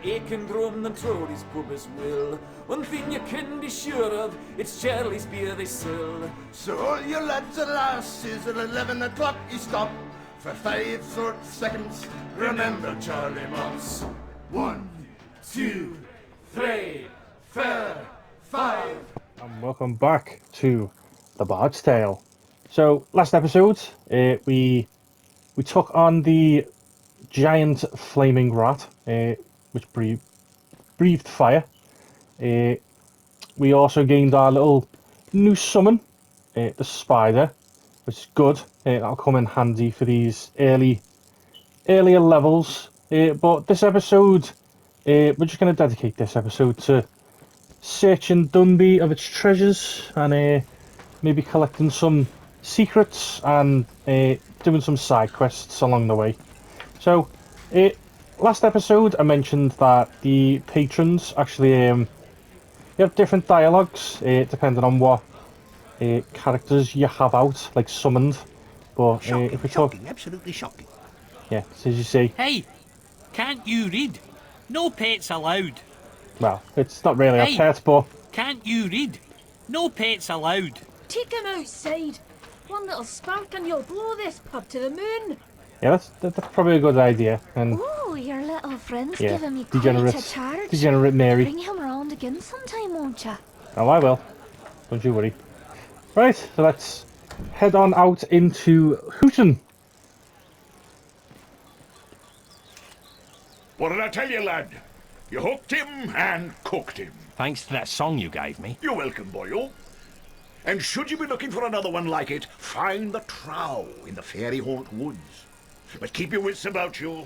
aching drum and Trolley's pub as well. One thing you can be sure of, it's Charlie's beer they sell. So all you lads and lasses at 11 o'clock you stop for 5 short seconds. Remember Charlie Moss. 1, 2, 3, 4, 5. And welcome back to The Bard's Tale. So last episode, we took on the giant flaming rat, which breathed fire. We also gained our little new summon, the spider, which is good. That'll come in handy for these earlier levels. But this episode, we're just going to dedicate this episode to searching Dunby of its treasures and maybe collecting some secrets and doing some side quests along the way. So, last episode I mentioned that the patrons actually you have different dialogues depending on what characters you have out, like summoned. But Shocking, if we talk, absolutely shocking. yeah, so as you see, Hey, can't you read? No pets allowed. well, it's not really Hey. a pet, but Can't you read? No pets allowed. Take him outside. One little spark and you'll blow this pub to the moon. yeah, that's probably a good idea. And Oh, your little friend's yeah, giving me quite a charge. degenerate Mary. Bring him round again sometime, won't ya? Oh, I will. Don't you worry. Right, so let's head on out into Houton. What did I tell you, lad? You hooked him and cooked him. Thanks to that song you gave me. You're welcome, boyo. And should you be looking for another one like it, find the trow in the fairy haunt woods. But keep your wits about you.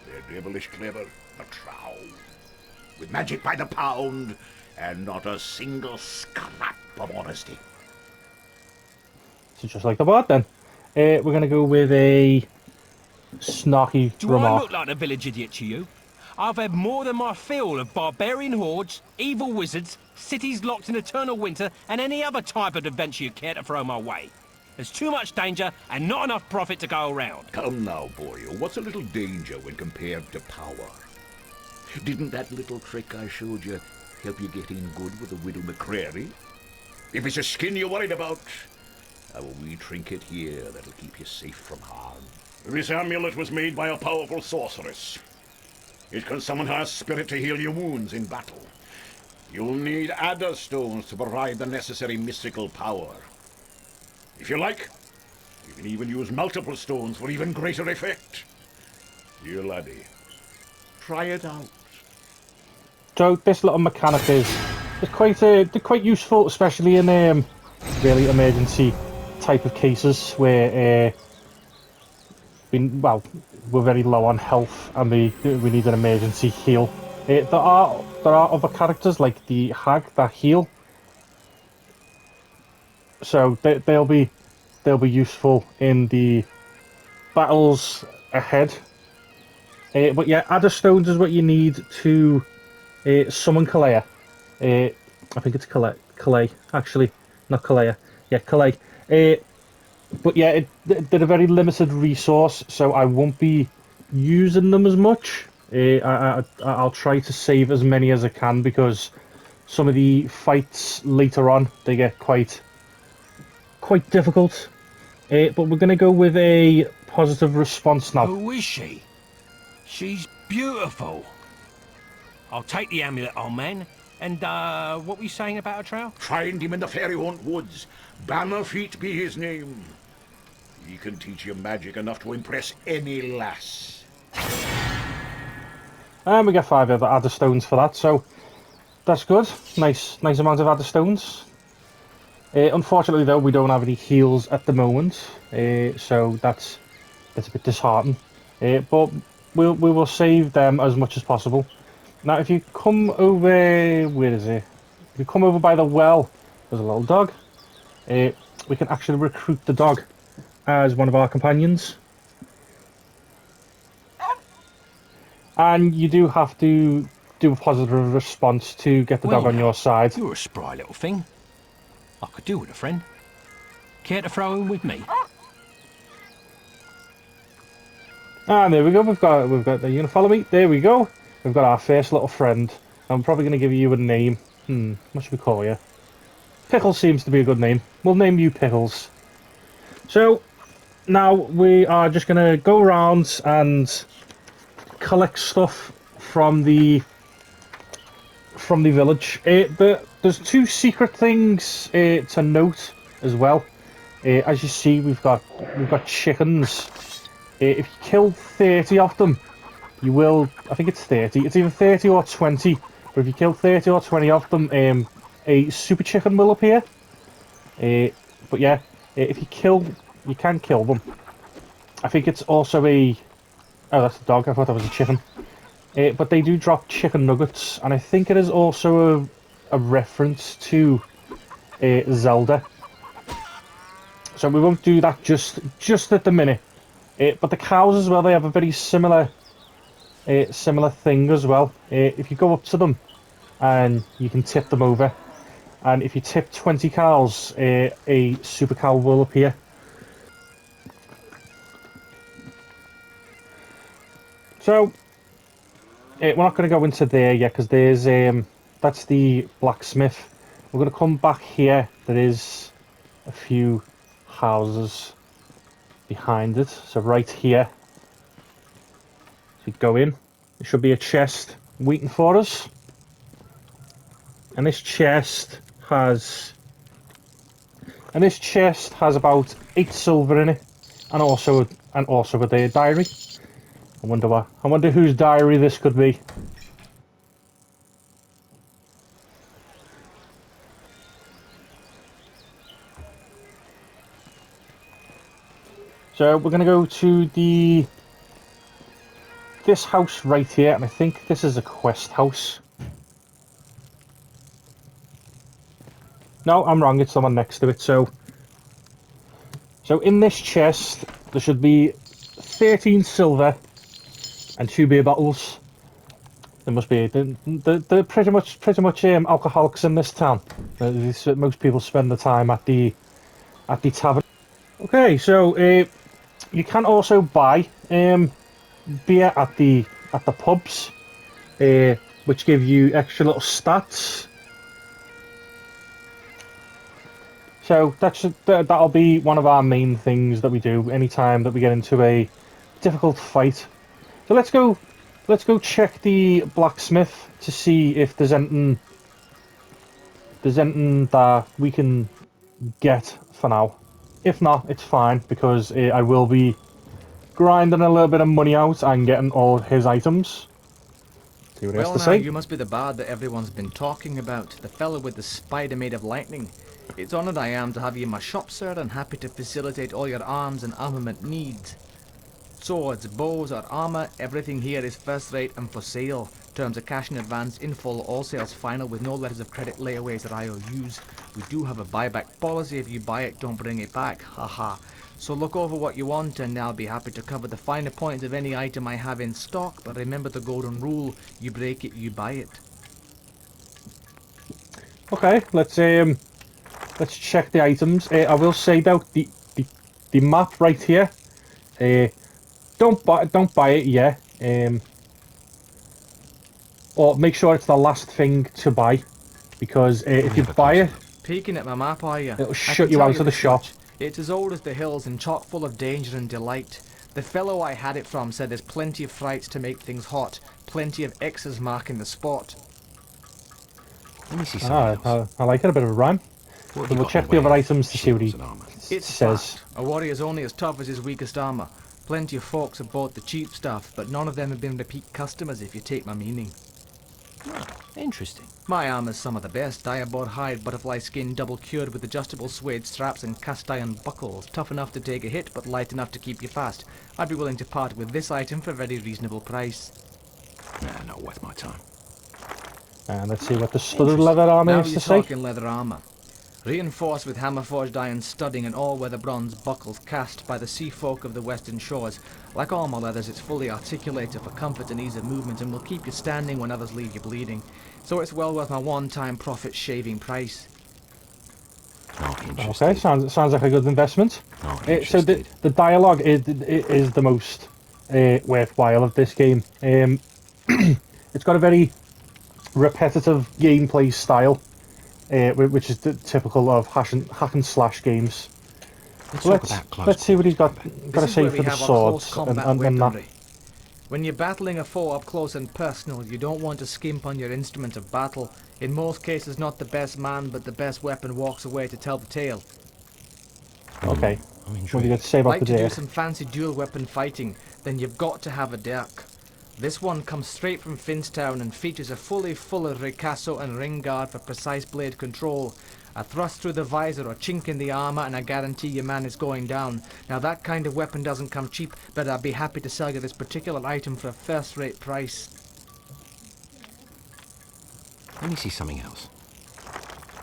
They're devilish clever, the trow. With magic by the pound, and not a single scrap of honesty. So just like the bard then. We're going to go with a snarky Do I remark. look like a village idiot to you? I've had more than my fill of barbarian hordes, evil wizards, cities locked in eternal winter, and any other type of adventure you care to throw my way. There's too much danger and not enough profit to go around. Come now, boyo. What's a little danger when compared to power? Didn't that little trick I showed you help you get in good with the Widow McCrary? If it's a skin you're worried about, I have a wee trinket here that'll keep you safe from harm. This amulet was made by a powerful sorceress. It can summon her spirit to heal your wounds in battle. You'll need adder stones to provide the necessary mystical power. If you like, you can even use multiple stones for even greater effect. Dear laddie, try it out. So this little mechanic is quite useful, especially in really emergency type of cases where we're very low on health and we need an emergency heal. There are other characters like the hag that heal, so they'll be useful in the battles ahead. But yeah, adder stones is what you need to summon Kalea. I think it's Kalea actually, not Kalea. Yeah, Kalea. But yeah, they're a very limited resource, so I won't be using them as much. I'll try to save as many as I can because some of the fights later on, they get quite difficult. But we're going to go with a positive response now. Who is she? She's beautiful. I'll take the amulet, old man. And, what were you saying about a trow? Find him in the fairy haunt woods. Bannerfeet be his name. He can teach you magic enough to impress any lass. And we get 5 other adder stones for that, so that's good. Nice amount of adder stones. Unfortunately, though, we don't have any heals at the moment, so that's a bit disheartening. But we will save them as much as possible. Now, if you come over, where is it? If you come over by the well, there's a little dog. We can actually recruit the dog as one of our companions. And you do have to do a positive response to get the dog on your side. You're a spry little thing. I could do with a friend. Care to throw in with me? And there we go. We've got. Are you gonna follow me? There we go. we've got our first little friend. I'm probably going to give you a name. What should we call you? Pickles seems to be a good name. We'll name you Pickles. So, now we are just going to go around and collect stuff from the village. There's 2 secret things to note as well. As you see, we've got chickens. If you kill 30 of them, you will. I think it's 30. It's either 30 or 20. But if you kill 30 or 20 of them, a super chicken will appear. But yeah, if you can kill them. I think it's also a. Oh, that's a dog. I thought that was a chicken. But they do drop chicken nuggets, and I think it is also a reference to Zelda. So we won't do that just at the minute. But the cows as well, they have a very similar thing as well. If you go up to them, and you can tip them over, and if you tip 20 cows, a super cow will appear. So we're not going to go into there yet because there's that's the blacksmith. We're going to come back here. There is a few houses behind it. So right here, if you go in, there should be a chest waiting for us. And this chest has about 8 silver in it, and also a diary. I wonder whose diary this could be. So we're going to go to this house right here, and I think this is a quest house. No, I'm wrong, it's the one next to it. So in this chest there should be 13 silver and 2 beer bottles. There must be. They're pretty much alcoholics in this town. Most people spend the time at the tavern. Okay, so you can also buy beer at the pubs, which give you extra little stats. So that'll be one of our main things that we do anytime that we get into a difficult fight. So let's go check the blacksmith to see if there's anything that we can get for now. If not, it's fine, because I will be grinding a little bit of money out and getting all his items. See what he has to say. You must be the bard that everyone's been talking about, the fellow with the spider made of lightning. It's honoured I am to have you in my shop, sir, and happy to facilitate all your arms and armament needs. Swords, bows, or armour, everything here is first rate and for sale. Terms are cash in advance, in full, all sales final, with no letters of credit, layaways, or IOUs. We do have a buyback policy. If you buy it, don't bring it back. Haha. So look over what you want, and I'll be happy to cover the finer points of any item I have in stock. But remember the golden rule: you break it, you buy it. Okay, let's check the items. I will say though, the map right here. Don't buy it yet. Or make sure it's the last thing to buy, because if you buy it, Peeking at my map, are you? it'll shut you out of the shop. It's as old as the hills and chock full of danger and delight. The fellow I had it from said there's plenty of frights to make things hot, plenty of X's marking the spot. Let me see something else. I like it, a bit of a rhyme. What have So you we'll got check in the way other of items to see what he shields and armour? It's says. fact. A warrior's only as tough as his weakest armour. Plenty of folks have bought the cheap stuff, but none of them have been repeat customers, if you take my meaning. Interesting. My armour's some of the best. Diabot hide, butterfly skin, double cured with adjustable suede straps and cast iron buckles. Tough enough to take a hit, but light enough to keep you fast. I'd be willing to part with this item for a very reasonable price. Nah, not worth my time. And let's see what the studded leather armor Now is you're to say. talking leather armour. Reinforced with hammer-forged iron studding and all-weather bronze buckles cast by the sea folk of the western shores. Like all my leathers, it's fully articulated for comfort and ease of movement and will keep you standing when others leave you bleeding. So it's well worth my one-time profit-shaving price. Not interested. Okay, sounds like a good investment. Not So interested. the dialogue is the most worthwhile of this game. it's got a very repetitive gameplay style, which is typical of hack and slash games. Let's see what he's got to say for the swords and that. When you're battling a foe up close and personal, you don't want to skimp on your instrument of battle. In most cases, not the best man, but the best weapon walks away to tell the tale. Okay, what do you got to say about Like the to do dirk? some fancy dual weapon fighting, then you've got to have a dirk. This one comes straight from Finstown and features a fully full of ricasso and ring guard for precise blade control. A thrust through the visor or chink in the armour and I guarantee your man is going down. Now that kind of weapon doesn't come cheap, but I'd be happy to sell you this particular item for a first-rate price. Let me see something else.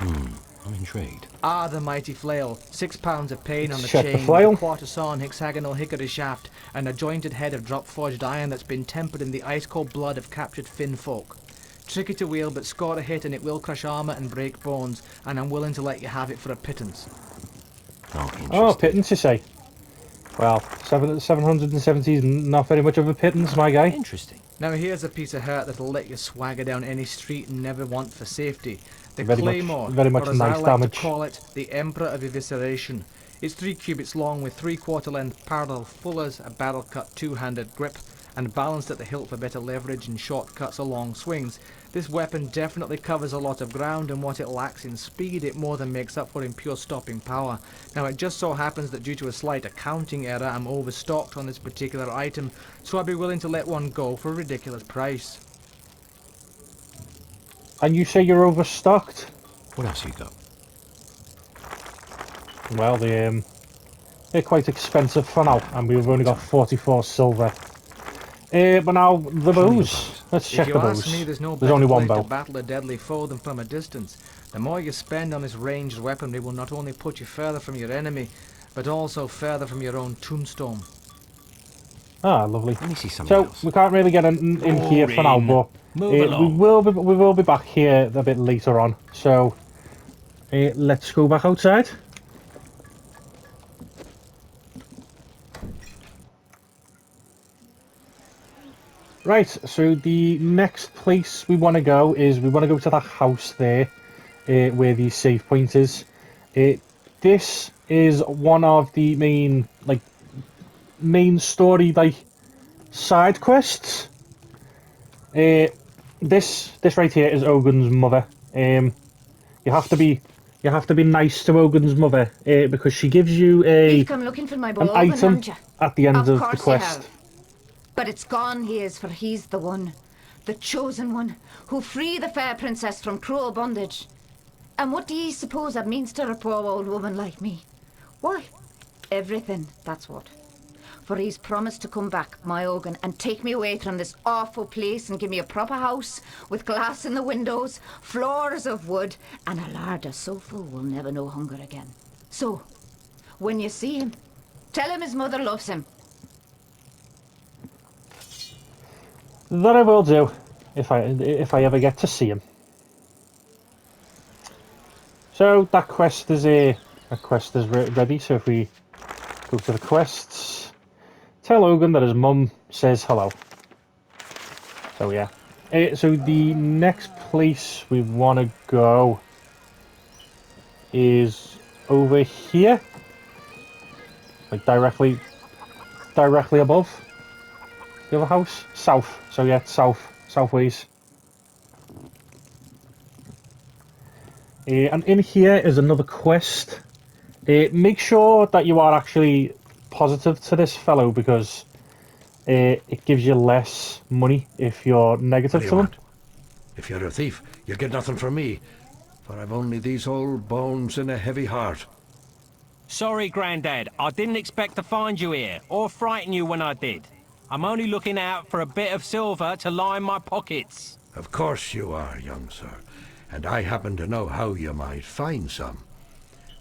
I'm intrigued. Ah, the mighty flail. 6 pounds of pain on the Check the chain, flail. with a quarter-sawn hexagonal hickory shaft, and a jointed head of drop-forged iron that's been tempered in the ice-cold blood of captured Finn folk. Tricky to wield, but score a hit and it will crush armour and break bones, and I'm willing to let you have it for a pittance. Oh, pittance, you say? Well, 770 is not very much of a pittance, my guy. Interesting. Now here's a piece of hurt that'll let you swagger down any street and never want for safety. The Very Claymore, much or as nice I like damage. to call it, the Emperor of Evisceration. It's 3 cubits long with 3/4 length parallel fullers, a barrel cut two-handed grip, and balanced at the hilt for better leverage and shortcuts or long swings. This weapon definitely covers a lot of ground, and what it lacks in speed it more than makes up for in pure stopping power. Now it just so happens that due to a slight accounting error I'm overstocked on this particular item, so I'd be willing to let one go for a ridiculous price. And you say you're overstocked? What else you got? Well, they're quite expensive for now, and we've only got 44 silver. But now, the bows. Let's check the If you ask bows. me, there's no There's only better one way bow. to battle a deadly foe than from a distance. The more you spend on this ranged weaponry will not only put you further from your enemy, but also further from your own tombstone. Ah, lovely. Let me see something So, else. we can't really get in here for now, but Move we along. will be back here a bit later on. So, let's go back outside. Right, so the next place we want to go is to that house there, where the save point is. This is one of the main story side quests. This right here is Ogun's mother. You have to be nice to Ogun's mother because she gives you You've come looking for my boy an Ogun, item haven't you? at the end of the course quest. you have. But it's gone he is, for he's the one, the chosen one, who free the fair princess from cruel bondage. And what do ye suppose that means to a poor old woman like me? Why, everything, that's what. For he's promised to come back, my Ogun, and take me away from this awful place and give me a proper house with glass in the windows, floors of wood, and a larder so full we'll never know hunger again. So, when you see him, tell him his mother loves him. That I will do if I ever get to see him. So that quest is ready. So if we go to the quests, tell Ogun that his mum says hello. So yeah. So the next place we want to go is over here, like directly above the other house, south. So yeah, southways. And in here is another quest. Make sure that you are actually positive to this fellow, because it gives you less money if you're negative to him. If you're a thief, you'll get nothing from me, for I've only these old bones and a heavy heart. Sorry, Grandad. I didn't expect to find you here, or frighten you when I did. I'm only looking out for a bit of silver to line my pockets. Of course you are, young sir, and I happen to know how you might find some.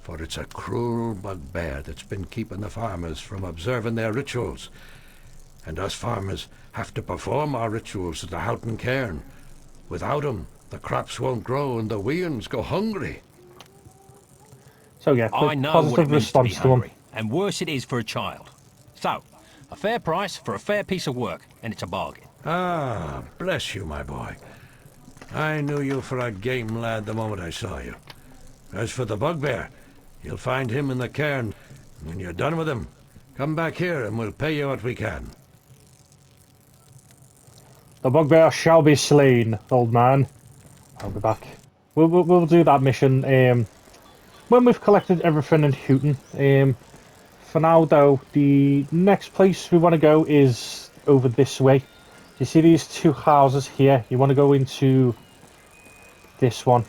For it's a cruel bugbear that's been keeping the farmers from observing their rituals. And us farmers have to perform our rituals at the Houton cairn. Without 'em, the crops won't grow and the weans go hungry. So yeah, I know what it means to be hungry, and worse it is for a child. So, a fair price for a fair piece of work, and it's a bargain. Ah, bless you, my boy. I knew you for a game lad the moment I saw you. As for the bugbear, you'll find him in the cairn. When you're done with him, come back here and we'll pay you what we can. The bugbear shall be slain, old man. I'll be back. We'll do that mission when we've collected everything in Houton. For now, though, the next place we want to go is over this way. You see these two houses here? You want to go into this one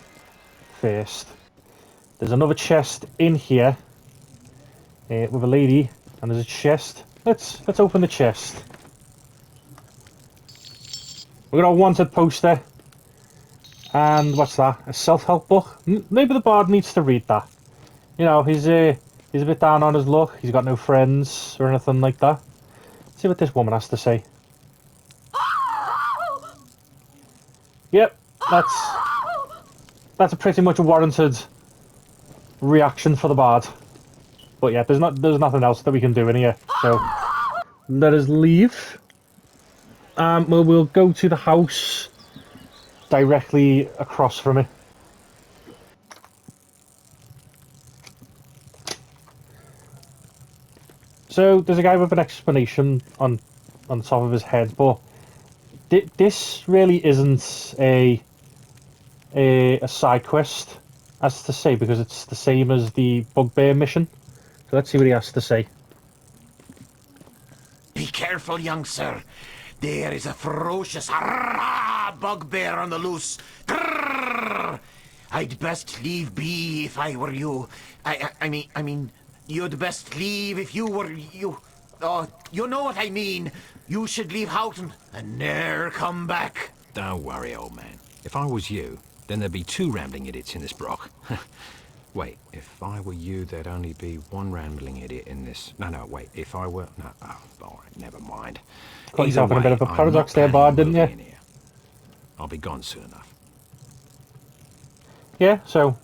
first. There's another chest in here with a lady, and there's a chest. Let's open the chest. We've got a wanted poster, and what's that? A self-help book. Maybe the bard needs to read that. You know, he's a bit down on his luck. He's got no friends or anything like that. Let's see what this woman has to say. Yep, that's a pretty much warranted reaction for the bard. But yeah, there's nothing else that we can do in here. So let us leave. We'll go to the house directly across from it. So there's a guy with an explanation on the top of his head, but this really isn't a side quest, as to say, because it's the same as the bugbear mission. So let's see what he has to say. Be careful, young sir. There is a ferocious bugbear on the loose. Grrr! I'd best leave be if I were you. I mean, you'd best leave if you were you. Oh, you know what I mean. You should leave Houton and ne'er come back. Don't worry, old man. If I was you, then there'd be 2 rambling idiots in this brock. Wait, if I were you, there'd only be 1 rambling idiot in this. No, wait, if I were... No, oh, alright, never mind. Got yourself in a bit of a paradox there, bard, didn't you? I'll be gone soon enough. Yeah, so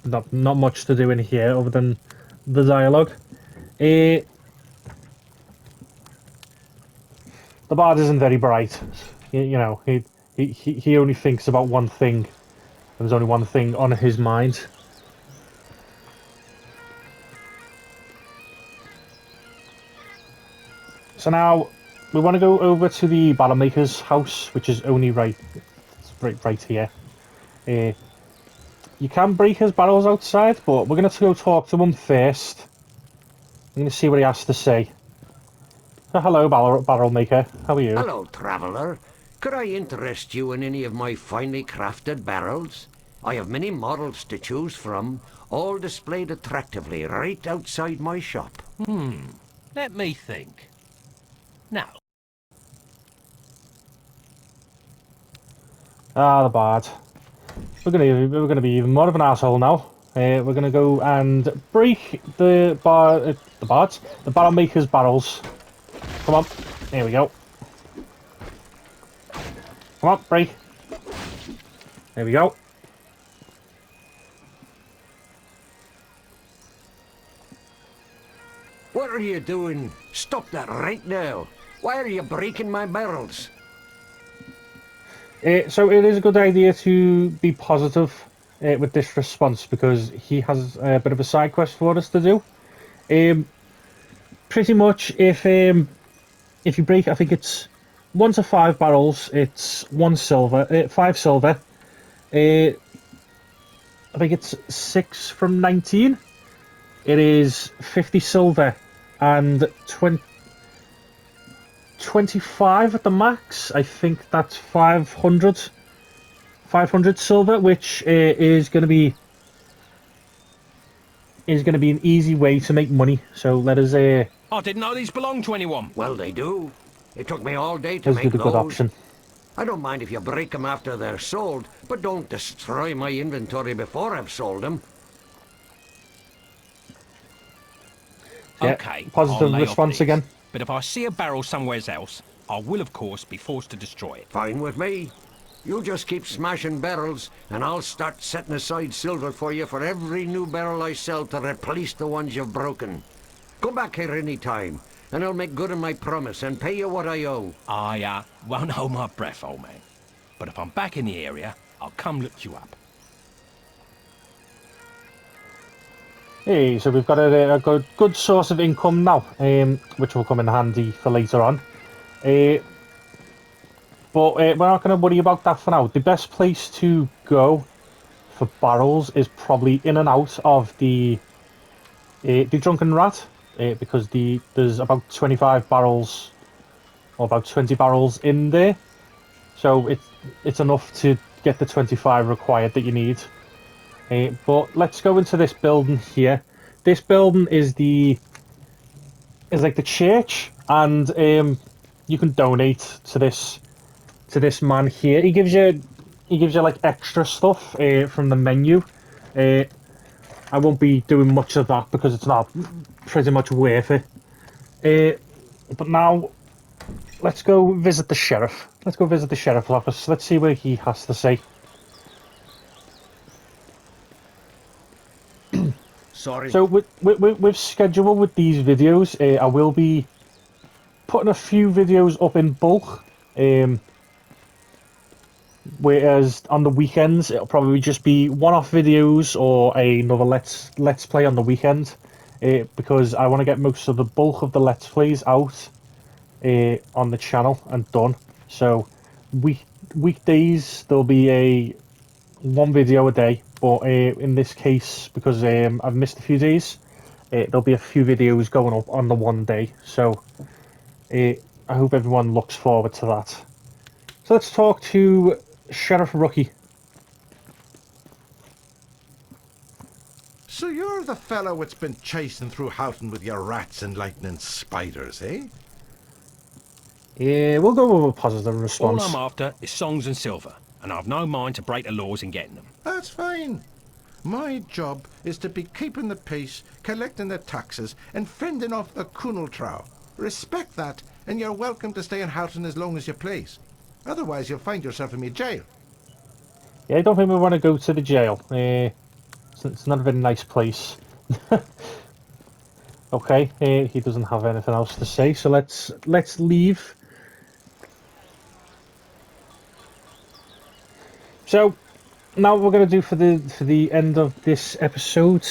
not much to do in here other than the dialogue. The bard isn't very bright. You know, he only thinks about one thing. There's only one thing on his mind. So now we want to go over to the Barrel Maker's house, which is only right here. You can break his barrels outside, but we're going to go talk to him first. I'm going to see what he has to say. So, hello, Barrel Maker. How are you? Hello, traveller. Could I interest you in any of my finely crafted barrels? I have many models to choose from, all displayed attractively right outside my shop. Let me think. Now. Ah, the bard. We're gonna be even more of an asshole now. We're gonna go and break the Barrel Maker's barrels. Come on, here we go. Come on, break. There we go. What are you doing? Stop that right now. Why are you breaking my barrels? So it is a good idea to be positive with this response, because he has a bit of a side quest for us to do. Pretty much, if you break, I think it's 1 to 5 barrels, it's 5 silver. I think it's 6 from 19. It is 50 silver and 25 at the max. I think that's 500 silver, which is going to be an easy way to make money. So let us. I didn't know these belonged to anyone. Well, they do. It took me all day to Let's make do the good those. option. I don't mind if you break them after they're sold, but don't destroy my inventory before I've sold them. Yeah, Okay, positive I'll lay off response these. again. But if I see a barrel somewhere else, I will, of course, be forced to destroy it. Fine with me. You just keep smashing barrels, and I'll start setting aside silver for you for every new barrel I sell to replace the ones you've broken. Come back here any time. and I'll make good on my promise and pay you what I owe. I won't hold my breath, old man. But if I'm back in the area, I'll come look you up. Hey, so we've got a good source of income now, which will come in handy for later on. But we're not going to worry about that for now. The best place to go for barrels is probably in and out of the Drunken Rat, because there's about 25 barrels, or about 20 barrels in there. So it's enough to get the 25 required that you need. But let's go into this building here. This building is like the church, and you can donate to this man here. He gives you like extra stuff from the menu. I won't be doing much of that because it's not pretty much worth it. But now let's go visit the sheriff. Let's go visit the sheriff's office. Let's see what he has to say. Sorry. So with schedule with these videos, I will be putting a few videos up in bulk. Whereas on the weekends, it'll probably just be one-off videos or another let's play on the weekend, because I want to get most of the bulk of the let's plays out on the channel and done. So weekdays there'll be one video a day, but in this case, because I've missed a few days, there'll be a few videos going up on the one day. So I hope everyone looks forward to that. So let's talk to Sheriff Rookie. So you're the fellow that's been chasing through Houton with your rats and lightning spiders, eh? Yeah, we'll go with a positive response. All I'm after is songs and silver, and I've no mind to break the laws in getting them. That's fine. My job is to be keeping the peace, collecting the taxes, and fending off the Kunaltrow. Respect that, and you're welcome to stay in Houton as long as you please. Otherwise, you'll find yourself in me jail. Yeah, I don't think we want to go to the jail. It's not a very nice place. Okay, he doesn't have anything else to say, so let's leave. So now what we're going to do for the end of this episode,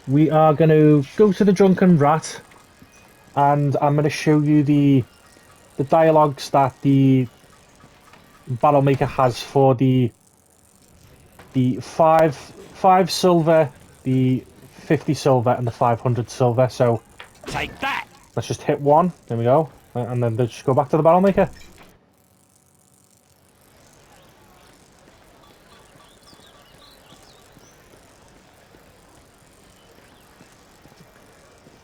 we are going to go to the Drunken Rat, and I'm going to show you the dialogues that the Battle Maker has for the 5 silver, the 50 silver, and the 500 silver. So take that. Let's just hit 1. There we go, and then just go back to the Battle Maker.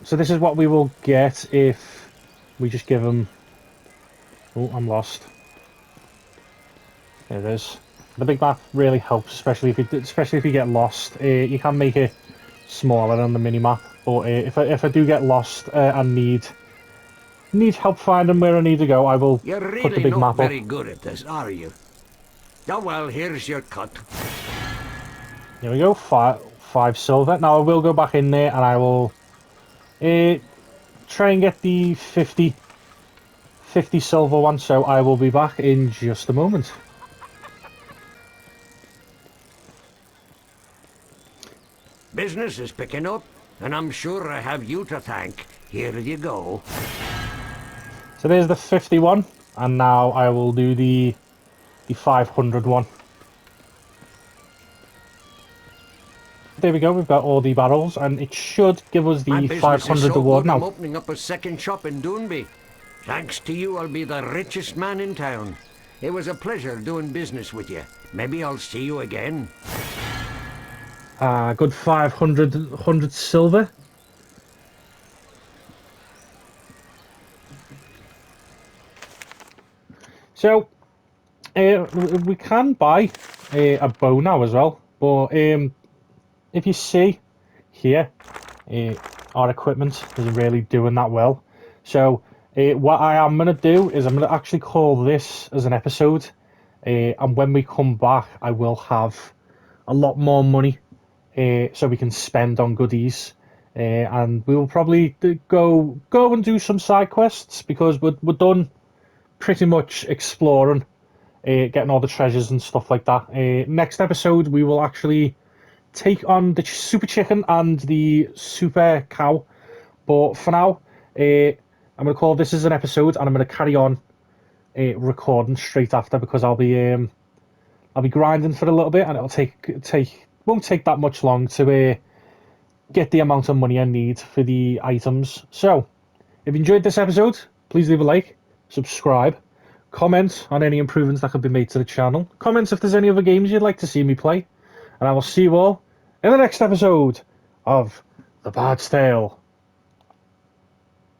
So this is what we will get if we just give them... Oh, I'm lost. There it is. The big map really helps, especially if you get lost. You can make it smaller on the mini map, but if I do get lost and need help finding where I need to go, I will You're really put the big map up. not very good at this, are you? Oh well, here's your cut. There we go. 5 silver. Now I will go back in there and I will try and get the 50 silver one, so I will be back in just a moment. Business is picking up, and I'm sure I have you to thank. Here you go. So there's the 51, and now I will do the 500 one. There we go, we've got all the barrels, and it should give us the 500 reward now. I'm opening up a second shop in Doonby. Thanks to you, I'll be the richest man in town. It was a pleasure doing business with you. Maybe I'll see you again. Good 500 silver. So, we can buy a bow now as well, but if you see here, our equipment isn't really doing that well. So, what I am going to do is I'm going to actually call this as an episode, and when we come back, I will have a lot more money so we can spend on goodies. and we will probably go and do some side quests because we're done pretty much exploring, getting all the treasures and stuff like that. Next episode, we will actually take on the super chicken and the super cow. But for now, I'm going to call this as an episode, and I'm going to carry on recording straight after because I'll be grinding for a little bit, and it'll won't take that much long to get the amount of money I need for the items. So, if you enjoyed this episode, please leave a like, subscribe, comment on any improvements that could be made to the channel, comment if there's any other games you'd like to see me play, and I will see you all in the next episode of The Bard's Tale.